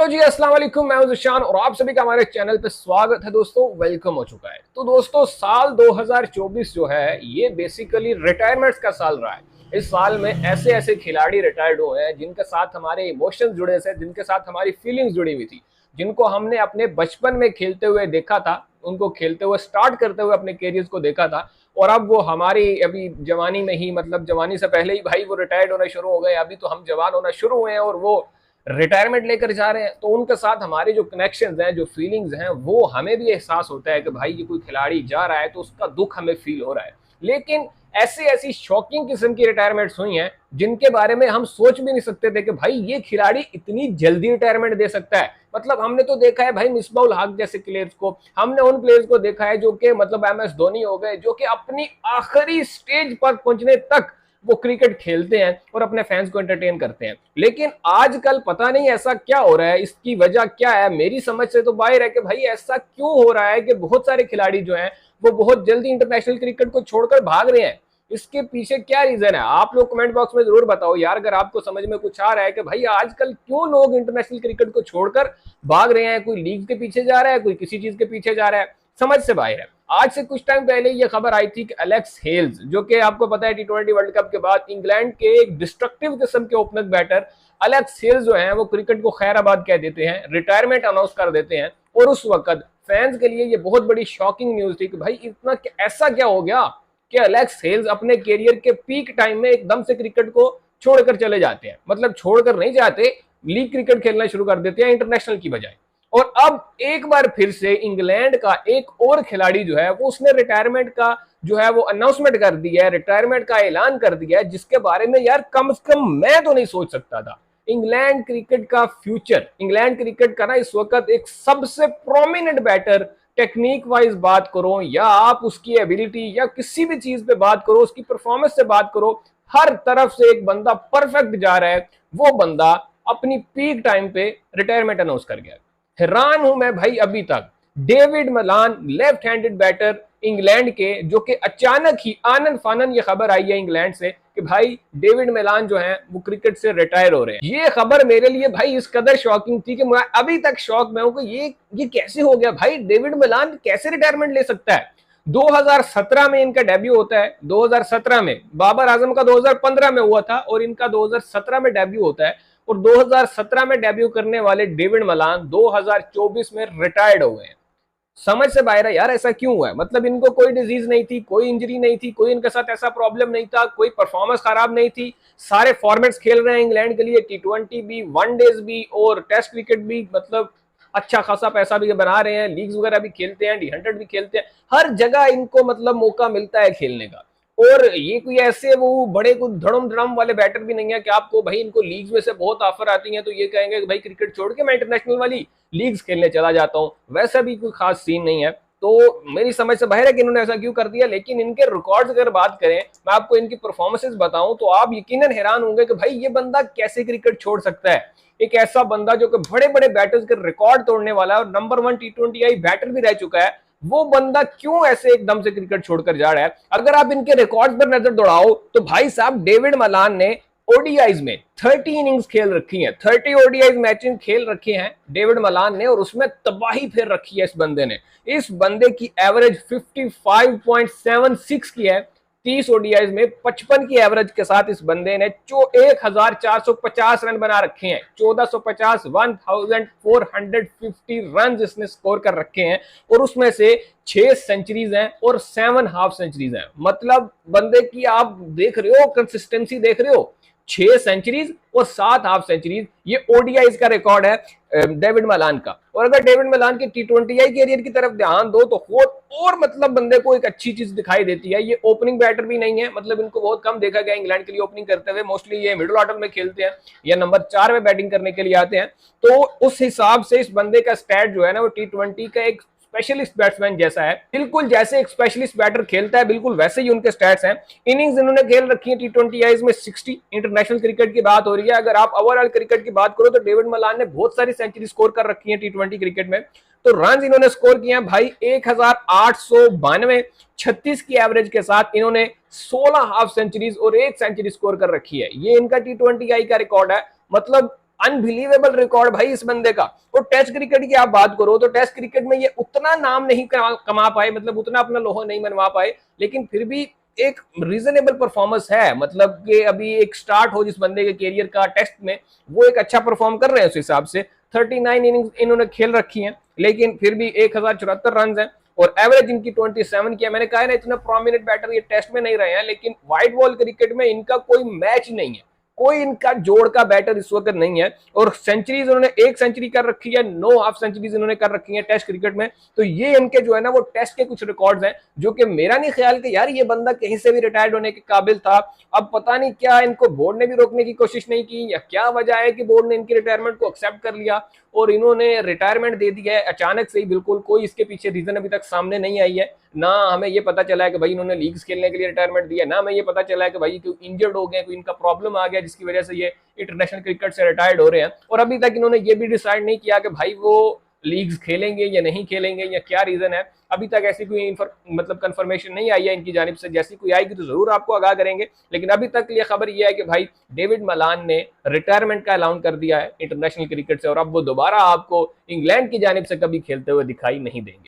तो जी अस्सलाम वालेकुम, मैं हूं ज़िशान और आप सभी का हमारे चैनल पे स्वागत है। दोस्तों वेलकम हो चुका है। तो दोस्तों साल 2024 जो है ये बेसिकली रिटायरमेंट्स का साल रहा है। इस साल में ऐसे ऐसे खिलाड़ी रिटायर्ड हुए हैं जिनके साथ हमारे इमोशंस जुड़े थे, जिनके साथ हमारी फीलिंग्स जुड़ी हुई थी, जिनको हमने अपने बचपन में खेलते हुए देखा था, उनको खेलते हुए स्टार्ट करते हुए अपने कैरियर्स को देखा था। और अब वो हमारी अभी जवानी में ही, मतलब जवानी से पहले ही भाई वो रिटायर्ड होना शुरू हो गए। अभी तो हम जवान होना शुरू हुए हैं और वो रिटायरमेंट लेकर जा रहे हैं। तो उनके साथ हमारे जो कनेक्शंस हैं, जो फीलिंग्स हैं, वो हमें भी एहसास होता है कि भाई ये कोई खिलाड़ी जा रहा है तो उसका दुख हमें फील हो रहा है। लेकिन ऐसी ऐसी शॉकिंग किस्म की रिटायरमेंट्स हुई हैं जिनके बारे में हम सोच भी नहीं सकते थे कि भाई ये खिलाड़ी इतनी जल्दी रिटायरमेंट दे सकता है। मतलब हमने तो देखा है भाई मिसबाउल हक जैसे प्लेयर्स को, हमने उन प्लेयर्स को देखा है जो कि मतलब MS धोनी हो गए, जो कि अपनी आखिरी स्टेज पर पहुंचने तक वो क्रिकेट खेलते हैं और अपने फैंस को एंटरटेन करते हैं। लेकिन आजकल पता नहीं ऐसा क्या हो रहा है, इसकी वजह क्या है। मेरी समझ से तो बाहर है कि भाई ऐसा क्यों हो रहा है कि बहुत सारे खिलाड़ी जो हैं वो बहुत जल्दी इंटरनेशनल क्रिकेट को छोड़कर भाग रहे हैं। इसके पीछे क्या रीजन है, आप लोग कमेंट बॉक्स में जरूर बताओ यार। अगर आपको समझ में कुछ आ रहा है कि भाई आजकल क्यों लोग इंटरनेशनल क्रिकेट को छोड़कर भाग रहे हैं, कोई लीग के पीछे जा रहा है, कोई किसी चीज के पीछे जा रहा है, समझ से बाहर है। आज से कुछ टाइम पहले ये खबर आई थी कि एलेक्स हेल्स, जो कि आपको पता है T20 वर्ल्ड कप के बाद इंग्लैंड के एक डिस्ट्रक्टिव किस्म के ओपनर बैटर एलेक्स हेल्स जो हैं वो क्रिकेट को खैराबाद कह देते हैं, रिटायरमेंट अनाउंस कर देते हैं। और उस वक्त फैंस के लिए ये बहुत बड़ी शॉकिंग न्यूज थी कि भाई इतना ऐसा क्या हो गया कि एलेक्स हेल्स अपने कैरियर के पीक टाइम में एकदम से क्रिकेट को छोड़कर चले जाते हैं। मतलब छोड़कर नहीं जाते, लीग क्रिकेट खेलना शुरू कर देते हैं इंटरनेशनल की बजाय। और अब एक बार फिर से इंग्लैंड का एक और खिलाड़ी जो है वो उसने रिटायरमेंट का जो है वो अनाउंसमेंट कर दिया है, रिटायरमेंट का ऐलान कर दिया है, जिसके बारे में यार कम से कम मैं तो नहीं सोच सकता था। इंग्लैंड क्रिकेट का फ्यूचर, इंग्लैंड क्रिकेट का ना इस वक्त एक सबसे प्रोमिनेंट बैटर, टेक्निक वाइज बात करो या आप उसकी एबिलिटी या किसी भी चीज पे बात करो, उसकी परफॉर्मेंस से बात करो, हर तरफ से एक बंदा परफेक्ट जा रहा है। वो बंदा अपनी पीक टाइम पे रिटायरमेंट अनाउंस कर गया। हैरान हूं मैं भाई अभी तक। David Malan, left handed batter England के, जो कि अचानक ही आनन फानन ये खबर आई है इंग्लैंड से कि भाई डेविड मलान जो है वो क्रिकेट से रिटायर हो रहे हैं। ये खबर मेरे लिए भाई इस कदर शॉकिंग थी कि मैं अभी तक शॉक में हूं कि ये कैसे हो गया भाई। डेविड मलान कैसे रिटायरमेंट ले सकता है। 2017 में इनका डेब्यू होता है। 2017 में बाबर आजम का 2015 में हुआ था और इनका 2017 में डेब्यू होता है। और 2017 में डेब्यू करने वाले डेविड मलान 2024 में रिटायर्ड हो गए। समझ से बाहर है यार, ऐसा क्यों हुआ है। मतलब इनको कोई डिजीज नहीं थी, कोई इंजरी नहीं थी, कोई इनके साथ ऐसा प्रॉब्लम नहीं था, कोई परफॉर्मेंस खराब नहीं थी। सारे फॉर्मेट्स खेल रहे हैं इंग्लैंड के लिए, T20 भी, वनडेज भी और टेस्ट क्रिकेट भी। मतलब अच्छा खासा पैसा भी बना रहे हैं, लीग्स वगैरह भी खेलते हैं, D100 भी खेलते हैं। हर जगह इनको मतलब मौका मिलता है खेलने का। और ये कोई ऐसे वो बड़े कुछ धड़म धड़म वाले बैटर भी नहीं है कि आपको भाई इनको लीग्स में से बहुत ऑफर आती हैं तो ये कहेंगे कि भाई क्रिकेट छोड़ के मैं इंटरनेशनल वाली लीग्स खेलने चला जाता हूँ। वैसा भी कोई खास सीन नहीं है। तो मेरी समझ से बाहर है कि इन्होंने ऐसा क्यों कर दिया। लेकिन इनके रिकॉर्ड्स अगर बात करें, मैं आपको इनकी परफॉर्मेंसेस बताऊं तो आप यकीनन हैरान होंगे कि भाई ये बंदा कैसे क्रिकेट छोड़ सकता है। एक ऐसा बंदा जो कि बड़े बड़े बैटर्स के रिकॉर्ड तोड़ने वाला है और नंबर 1 T20I बैटर भी रह चुका है, वो बंदा क्यों ऐसे एकदम से क्रिकेट छोड़कर जा रहा है। अगर आप इनके रिकॉर्ड्स पर नजर दौड़ाओ तो भाई साहब डेविड मलान ने ओडीआईज में 30 इनिंग्स खेल रखी हैं, 30 ओडीआईज मैचेस खेल रखे हैं डेविड मलान ने, और उसमें तबाही फिर रखी है इस बंदे ने। इस बंदे की एवरेज 55.76 की है 30 ओडीआईज में। 55 की एवरेज के साथ इस बंदे ने 1450 रन बना रखे हैं। 1450 1450 रन इसने स्कोर कर रखे हैं और उसमें से 6 सेंचुरीज हैं और 7 हाफ सेंचुरीज हैं। मतलब बंदे की आप देख रहे हो, कंसिस्टेंसी देख रहे हो। 6 सेंचुरीज और 7 हाफ सेंचुरीज, ये ओडीआईज का रिकॉर्ड है डेविड मलान का। और अगर डेविड मलान के T20I कैरियर की तरफ ध्यान दो तो और मतलब बंदे को एक अच्छी चीज दिखाई देती है। ये ओपनिंग बैटर भी नहीं है, मतलब इनको बहुत कम देखा गया इंग्लैंड के लिए ओपनिंग करते हुए। मोस्टली ये मिडिल ऑर्डर में खेलते हैं या नंबर 4 में बैटिंग करने के लिए आते हैं। तो उस हिसाब से इस बंदे का स्टैट जो है ना वो T20 का एक स्पेशलिस्ट बैट्समैन जैसा है। बिल्कुल जैसे एक स्पेशलिस्ट बैटर खेलता है बिल्कुल वैसे ही उनके स्टैट्स हैं। इनिंग्स इन्होंने खेल रखी है T20Is में 60। इंटरनेशनल क्रिकेट की बात हो रही है। अगर आप ओवरऑल क्रिकेट की बात करो तो डेविड मलान ने बहुत सारी सेंचुरी स्कोर कर रखी है T20 क्रिकेट में। तो रन इन्होंने स्कोर किए हैं भाई 1892। 36 की एवरेज के साथ इन्होंने 16 हाफ सेंचुरीज और 1 सेंचुरी स्कोर कर रखी है। ये इनका T20I का रिकॉर्ड है। मतलब अनबिलीवेबल रिकॉर्ड भाई इस बंदे का। और टेस्ट क्रिकेट की आप बात करो तो टेस्ट क्रिकेट में ये उतना नाम नहीं कमा पाए, मतलब उतना अपना लोहा नहीं मनवा पाए, लेकिन फिर भी एक रीजनेबल परफॉर्मेंस है। मतलब कि अभी एक स्टार्ट हो जिस बंदे के कैरियर का टेस्ट में, वो एक अच्छा परफॉर्म कर रहे हैं उस हिसाब से। 39 इनिंग्स इन्होंने खेल रखी हैं, लेकिन फिर भी 1074 रन है और एवरेज इनकी 27 की है। मैंने कहा है ना, इतना प्रोमिनेंट बैटर ये टेस्ट में नहीं रहे हैं, लेकिन व्हाइट बॉल क्रिकेट में इनका कोई मैच नहीं है, कोई इनका जोड़ का बैटर इस वक्त नहीं है। और सेंचुरीज उन्होंने 1 सेंचुरी कर रखी है, 9 हाफ सेंचुरीज इन्होंने कर रखी है टेस्ट क्रिकेट में। तो ये इनके जो है ना वो टेस्ट के कुछ रिकॉर्ड्स हैं, जो कि मेरा नहीं ख्याल कि यार ये बंदा कहीं से भी रिटायर्ड होने के काबिल था। अब पता नहीं क्या इनको बोर्ड ने भी रोकने की कोशिश नहीं की, या क्या वजह है कि बोर्ड ने इनकी रिटायरमेंट को एक्सेप्ट कर लिया और इन्होंने रिटायरमेंट दे दी है अचानक से ही। बिल्कुल कोई इसके पीछे रीजन अभी तक सामने नहीं आई है। ना हमें ये पता चला है कि भाई इन्होंने लीग्स खेलने के लिए रिटायरमेंट दिया, ना हमें ये पता चला है कि भाई कोई इंजर्ड हो गए, कोई इनका प्रॉब्लम आ गया जिसकी वजह से ये इंटरनेशनल क्रिकेट से रिटायर्ड हो रहे हैं। और अभी तक इन्होंने ये भी डिसाइड नहीं किया कि भाई वो लीग्स खेलेंगे या नहीं खेलेंगे, या क्या रीजन है। अभी तक ऐसी कोई मतलब कंफर्मेशन नहीं आई है इनकी जानिब से। जैसी कोई आएगी तो जरूर आपको आगाह करेंगे, लेकिन अभी तक ये खबर ये है कि भाई डेविड मलान ने रिटायरमेंट का ऐलान कर दिया है इंटरनेशनल क्रिकेट से, और अब वो दोबारा आपको इंग्लैंड की जानिब से कभी खेलते हुए दिखाई नहीं देंगे।